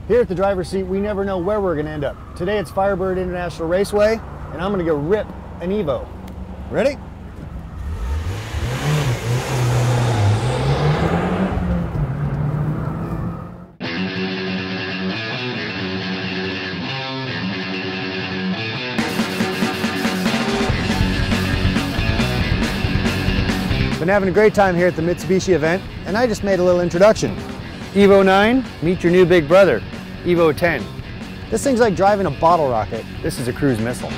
Here at the driver's seat, we never know where we're going to end up. Today it's Firebird International Raceway, and I'm going to go rip an Evo. Ready? Been having a great time here at the Mitsubishi event, and I just made a little introduction. Evo 9, meet your new big brother, Evo 10. This thing's like driving a bottle rocket. This is a cruise missile.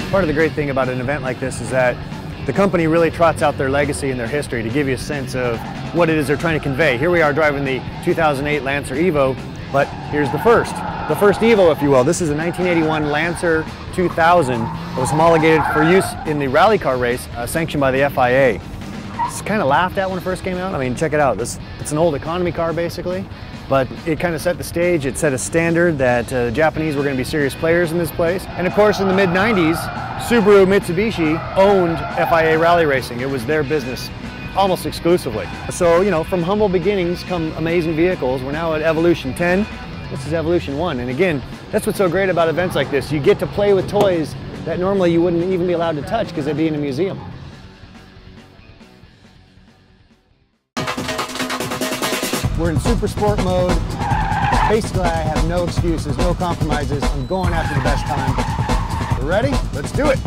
Part of the great thing about an event like this is that the company really trots out their legacy and their history to give you a sense of what it is they're trying to convey. Here we are driving the 2008 Lancer Evo, but here's the first Evo, if you will. This is a 1981 Lancer 2000 that was homologated for use in the rally car race sanctioned by the FIA. It's kind of laughed at when it first came out. I mean, check it out. It's an old economy car basically, but it kind of set the stage. It set a standard that the Japanese were going to be serious players in this place. And of course, in the mid-90s, Subaru Mitsubishi owned FIA rally racing. It was their business almost exclusively. So, you know, from humble beginnings come amazing vehicles. We're now at Evolution 10. This is Evolution 1. And again, that's what's so great about events like this. You get to play with toys that normally you wouldn't even be allowed to touch because they'd be in a museum. We're in super sport mode. Basically, I have no excuses, no compromises. I'm going after the best time. We're ready? Let's do it.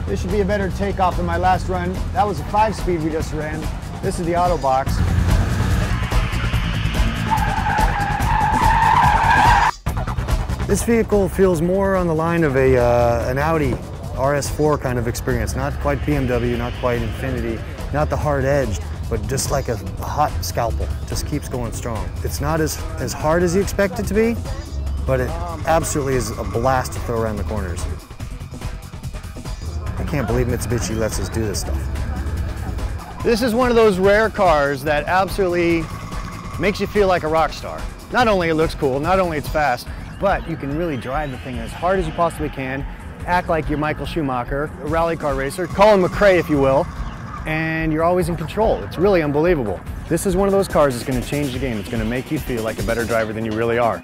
This should be a better takeoff than my last run. That was a 5-speed we just ran. This is the auto box. This vehicle feels more on the line of an Audi RS4 kind of experience. Not quite BMW, not quite Infiniti, not the hard edged, but just like a hot scalpel. Just keeps going strong. It's not as hard as you expect it to be, but it absolutely is a blast to throw around the corners. I can't believe Mitsubishi lets us do this stuff. This is one of those rare cars that absolutely makes you feel like a rock star. Not only it looks cool, not only it's fast, but you can really drive the thing as hard as you possibly can, act like you're Michael Schumacher, a rally car racer, Colin McRae if you will, and you're always in control. It's really unbelievable. This is one of those cars that's going to change the game. It's going to make you feel like a better driver than you really are.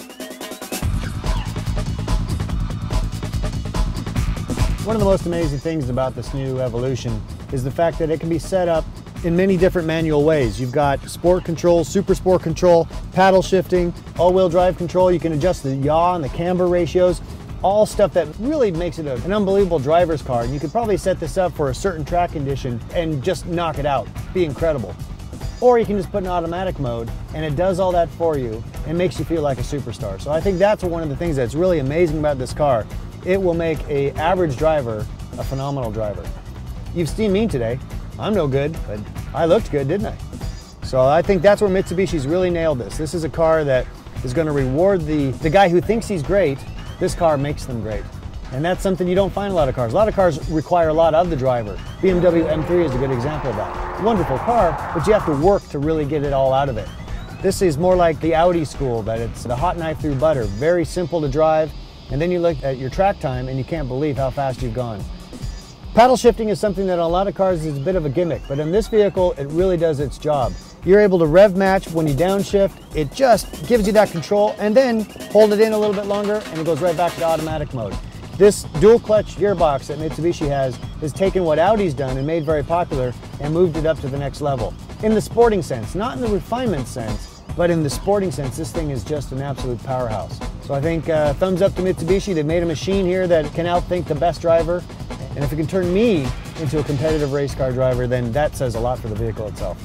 One of the most amazing things about this new Evolution is the fact that it can be set up in many different manual ways. You've got sport control, super sport control, paddle shifting, all-wheel drive control. You can adjust the yaw and the camber ratios, all stuff that really makes it an unbelievable driver's car. And you could probably set this up for a certain track condition and just knock it out, be incredible. Or you can just put in automatic mode and it does all that for you and makes you feel like a superstar. So I think that's one of the things that's really amazing about this car. It will make an average driver a phenomenal driver. You've seen me today. I'm no good, but I looked good, didn't I? So I think that's where Mitsubishi's really nailed this. This is a car that is going to reward the guy who thinks he's great. This car makes them great. And that's something you don't find in a lot of cars. A lot of cars require a lot of the driver. BMW M3 is a good example of that. Wonderful car, but you have to work to really get it all out of it. This is more like the Audi school, that it's the hot knife through butter. Very simple to drive, and then you look at your track time and you can't believe how fast you've gone. Paddle shifting is something that in a lot of cars is a bit of a gimmick, but in this vehicle, it really does its job. You're able to rev match when you downshift. It just gives you that control, and then hold it in a little bit longer, and it goes right back to automatic mode. This dual clutch gearbox that Mitsubishi has taken what Audi's done and made very popular and moved it up to the next level. In the sporting sense, not in the refinement sense, but in the sporting sense, this thing is just an absolute powerhouse. So I think thumbs up to Mitsubishi. They've made a machine here that can outthink the best driver. And if it can turn me into a competitive race car driver, then that says a lot for the vehicle itself.